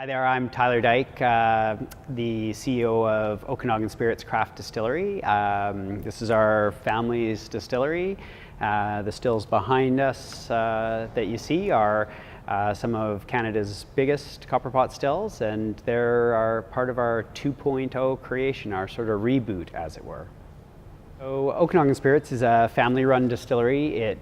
Hi there, I'm Tyler Dyke, the CEO of Okanagan Spirits Craft Distillery. This is our family's distillery. The stills behind us that you see are some of Canada's biggest copper pot stills, and they're part of our 2.0 creation, our sort of reboot, as it were. So Okanagan Spirits is a family-run distillery.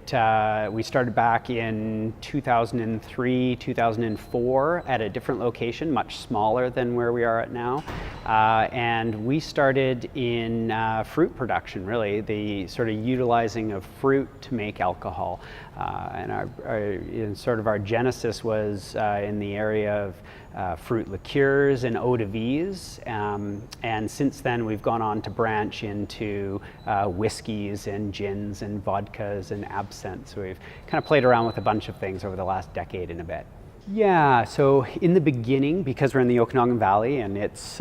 We started back in 2003, 2004 at a different location, much smaller than where we are at now. And we started in fruit production, really, the sort of utilizing of fruit to make alcohol. And our genesis was in the area of fruit liqueurs and eau de vies, and since then we've gone on to branch into whiskeys and gins and vodkas and absinthe. So we've kind of played around with a bunch of things over the last decade and a bit. Yeah, so in the beginning, because we're in the Okanagan Valley and it's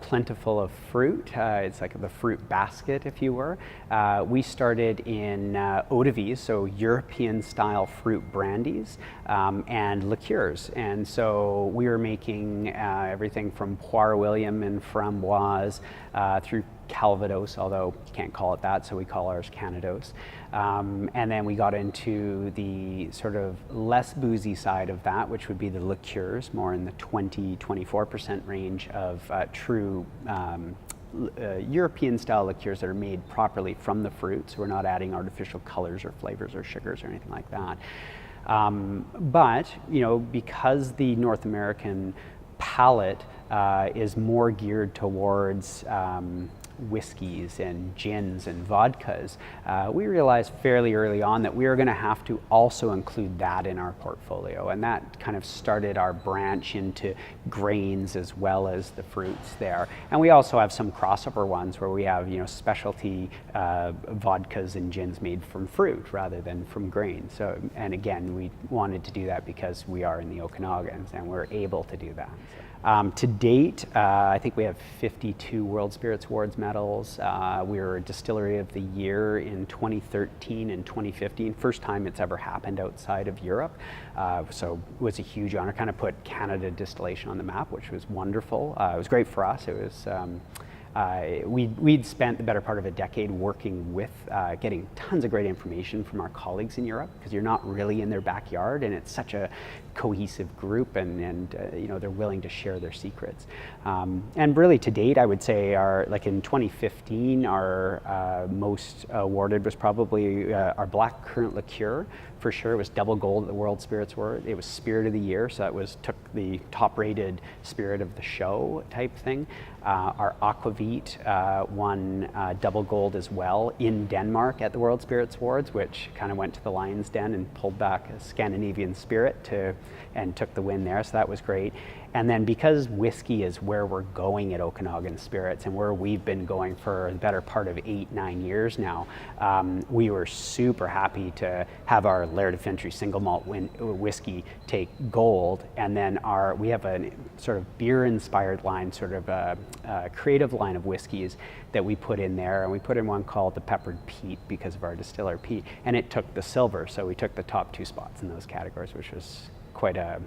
plentiful of fruit, it's like the fruit basket, if you were, we started in eau de vie, so European style fruit brandies and liqueurs. And so we were making everything from Poire William and Framboise through Calvados, although you can't call it that, so we call ours Canados. And then we got into the sort of less boozy side of that, which would be the liqueurs, more in the 20-24% range of true European style liqueurs that are made properly from the fruit, so we're not adding artificial colors or flavors or sugars or anything like that. But, because the North American palate is more geared towards whiskeys and gins and vodkas, we realized fairly early on that we were going to have to also include that in our portfolio, and that kind of started our branch into grains as well as the fruits there. And we also have some crossover ones where we have specialty vodkas and gins made from fruit rather than from grain. So, and again, we wanted to do that because we are in the Okanagans and we're able to do that. To date, I think we have 52 World Spirits Awards medals. We were Distillery of the Year in 2013 and 2015, first time it's ever happened outside of Europe. So it was a huge honor, kind of put Canada distillation on the map, which was wonderful. It was great for us. It was we'd spent the better part of a decade working with getting tons of great information from our colleagues in Europe, because you're not really in their backyard and it's such a cohesive group, and they're willing to share their secrets. And really to date, I would say like in 2015, our most awarded was probably our black currant liqueur. For sure, it was double gold at the World Spirits Award. It was Spirit of the Year, so that took the top-rated Spirit of the Show type thing. Our aquavit won double gold as well in Denmark at the World Spirits Awards, which kind of went to the Lion's Den and pulled back a Scandinavian spirit and took the win there, so that was great. And then because whiskey is where we're going at Okanagan Spirits and where we've been going for the better part of 8-9 years now, we were super happy to have our Laird of Fintry single malt whiskey take gold. And then we have a sort of beer-inspired line, sort of a creative line of whiskeys that we put in there. And we put in one called the Peppered Pete because of our distiller Pete, and it took the silver. So we took the top 2 spots in those categories, which was quite it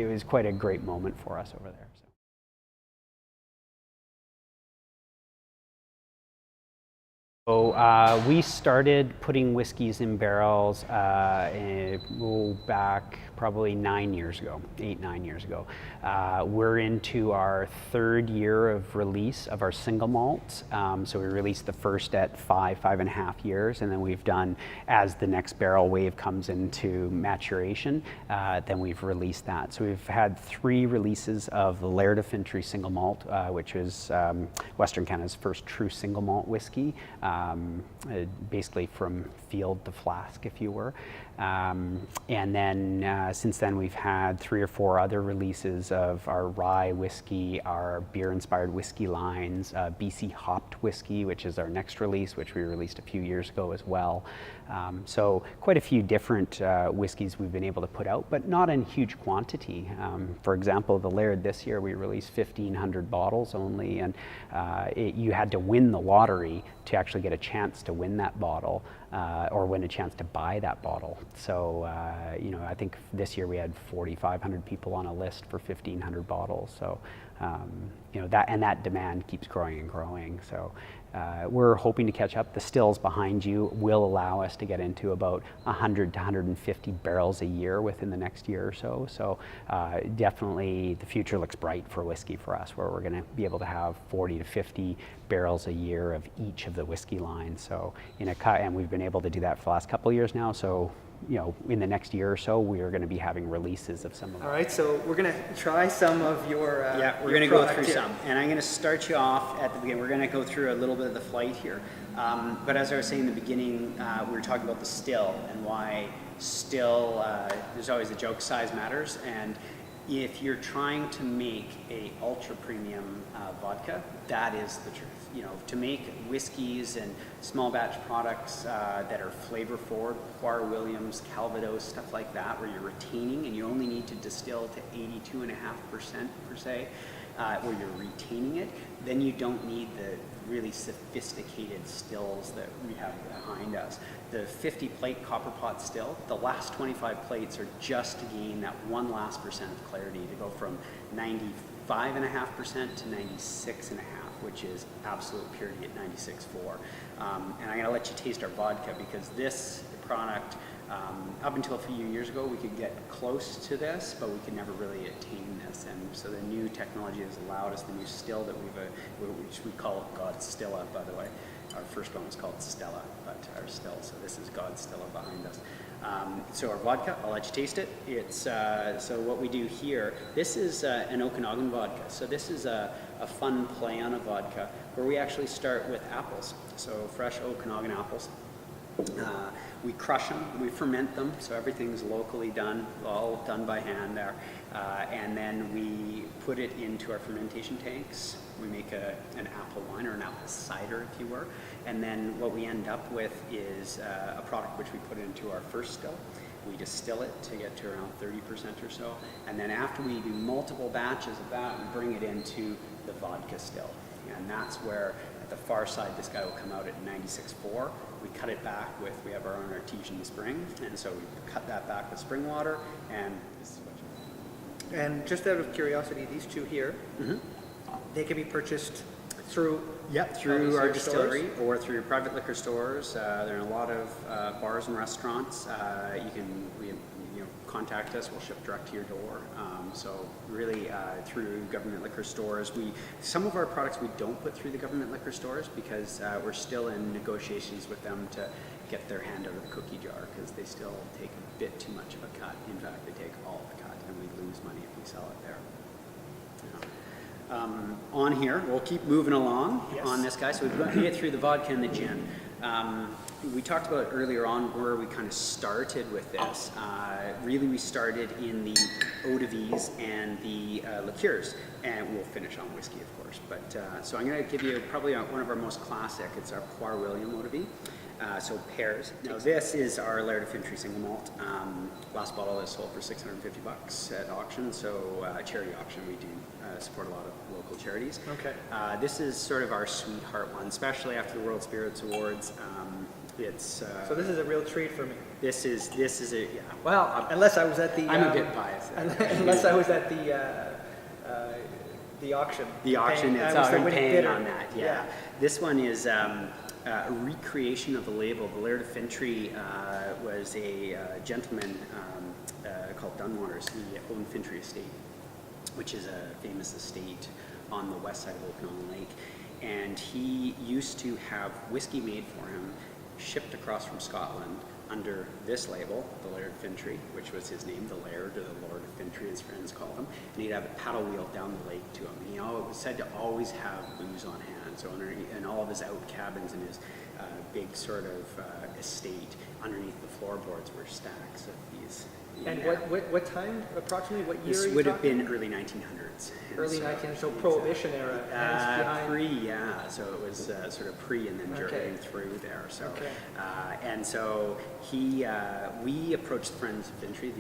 was quite a great moment for us over there. So we started putting whiskeys in barrels back probably 9 years ago, 8-9 years ago. We're into our 3rd year of release of our single malts. So we released the first at 5.5 years, and then we've done, as the next barrel wave comes into maturation, then we've released that. So we've had 3 releases of the Laird of Fintry single malt, which is Western Canada's first true single malt whiskey. Basically from field to flask, if you were. And then since then we've had 3 or 4 other releases of our rye whiskey, our beer-inspired whiskey lines, BC hopped whiskey, which is our next release, which we released a few years ago as well. So quite a few different whiskeys we've been able to put out, but not in huge quantity. For example, the Laird this year we released 1,500 bottles only, and you had to win the lottery to actually get a chance to win that bottle or win a chance to buy that bottle. So, I think this year we had 4,500 people on a list for 1,500 bottles. So, that demand keeps growing and growing. So, we're hoping to catch up. The stills behind you will allow us to get into about 100 to 150 barrels a year within the next year or so. So definitely the future looks bright for whiskey for us, where we're going to be able to have 40 to 50 barrels a year of each of the whiskey lines. So and we've been able to do that for the last couple of years now. So in the next year or so, we are going to be having releases of some of them. All right, so we're going to try some of your we're going to go through some. And I'm going to start you off at the beginning. We're going to go through a little bit of the flight here. But as I was saying in the beginning, we were talking about the still and why still, there's always the joke, size matters. And if you're trying to make a ultra premium vodka, that is the truth. To make whiskeys and small batch products that are flavor forward, Poir Williams, Calvados, stuff like that, where you're retaining and you only need to distill to 82.5% per se, where you're retaining it, then you don't need the really sophisticated stills that we have behind us. The 50 plate copper pot still, the last 25 plates are just to gain that one last percent of clarity, to go from 95.5% to 96.5%, which is absolute purity at 96.4. And I'm going to let you taste our vodka, because this product, up until a few years ago, we could get close to this, but we could never really attain this. And so the new technology has allowed us, the new still that which we call God Stilla, by the way. Our first one was called Stella, but our still, so this is God Stilla behind us. So our vodka, I'll let you taste it. It's so what we do here, this is an Okanagan vodka. So this is a fun play on a vodka where we actually start with apples. So fresh Okanagan apples. We crush them, we ferment them, so everything's locally done, all done by hand there. And then we put it into our fermentation tanks. We make an apple wine, or an apple cider, if you were. And then what we end up with is a product which we put into our first still. We distill it to get to around 30% or so. And then after we do multiple batches of that, we bring it into the vodka still. And that's where, at the far side, this guy will come out at 96.4. We cut it back with, we have our own artesian spring, and so we cut that back with spring water, and this is what you. And just out of curiosity, these two here, they can be purchased through through our distillery or through private liquor stores. There are a lot of bars and restaurants. You can contact us. We'll ship direct to your door. So really through government liquor stores. Some of our products we don't put through the government liquor stores, because we're still in negotiations with them to get their hand out of the cookie jar, because they still take a bit too much of a cut. In fact, they take all the cut, and we lose money if we sell it there. On here, we'll keep moving along on this guy. So we've got to get through the vodka and the gin. We talked about earlier on where we kind of started with this. Really, we started in the eau de vies and the liqueurs, and we'll finish on whiskey, of course. But so I'm going to give you probably one of our most classic. It's our Poir William eau de vie. So pears. Now this is our Laird of Fintry single malt. Last bottle is sold for $650 at auction. So charity auction, we do support a lot of local charities. Okay. This is sort of our sweetheart one, especially after the World Spirits Awards. So this is a real treat for me. This is a Well, unless I was at the. I'm a bit biased. Unless I was at the auction. The auction, it's I'm paying on that. Yeah. This one is a recreation of the label. The Laird of Fintry was a gentleman called Dunwaters. He owned Fintry Estate, which is a famous estate on the west side of Okanagan Lake. And he used to have whiskey made for him, shipped across from Scotland under this label, the Laird of Fintry, which was his name, the Laird, or the Lord of Fintry, his friends called him. And he'd have a paddle wheel down the lake to him. And he was said to always have booze on hand. So in all of his out cabins in his big sort of estate, underneath the floorboards were stacks of these. And what time, approximately, what year This would have been early 1900s. Early 1900s, so Prohibition era. So it was sort of pre and then jerking through there. So, and so we approached the Friends of Fintry,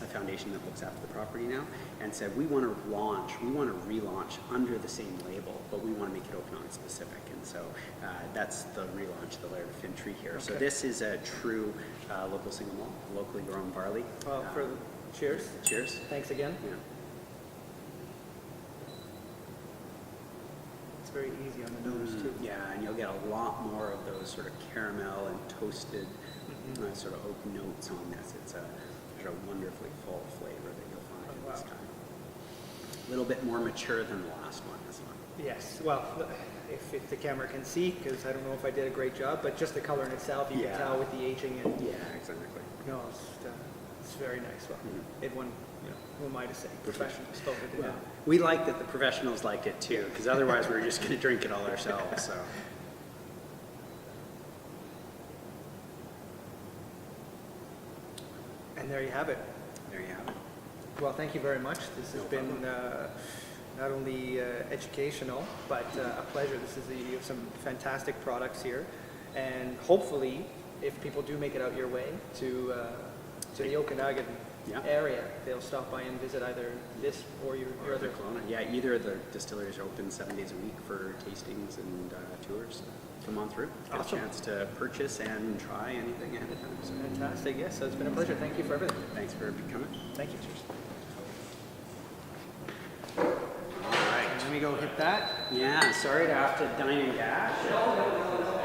a foundation that looks after the property now, and said we want to relaunch under the same label, but we want to make it Okanagan specific. And so that's the relaunch of the Laird Finn Tree here. Okay. So this is a true local single malt, locally grown barley. Well, cheers. Cheers. Thanks again. Yeah. It's very easy on the nose too. Yeah, and you'll get a lot more of those sort of caramel and toasted sort of oak notes on this. It's a wonderfully full flavor that you'll find Oh, this wow. time. A little bit more mature than the last one, this one. Yes, well, if the camera can see, because I don't know if I did a great job, but just the color in itself, you Yeah. can tell with the aging and, Yeah, exactly. no, it's very nice. Well, it won, who am I to say? Professionals voted it Well, out. we like that the professionals liked it too, because otherwise we were just going to drink it all ourselves. So. And there you have it. There you have it. Well, thank you very much. This has been not only educational, but a pleasure. You have some fantastic products here. And hopefully, if people do make it out your way to the Okanagan Yeah. area, they'll stop by and visit either this or your other. Kelowna. Yeah, either of the distilleries are open 7 days a week for tastings and tours. Come on through. Get Awesome. a chance to purchase and try anything ahead of time. So Fantastic. Yes, so it's been a pleasure. Thank you for everything. thanks for coming. Thank you. All right. Let me go hit that. Yeah, sorry to have to dine and dash.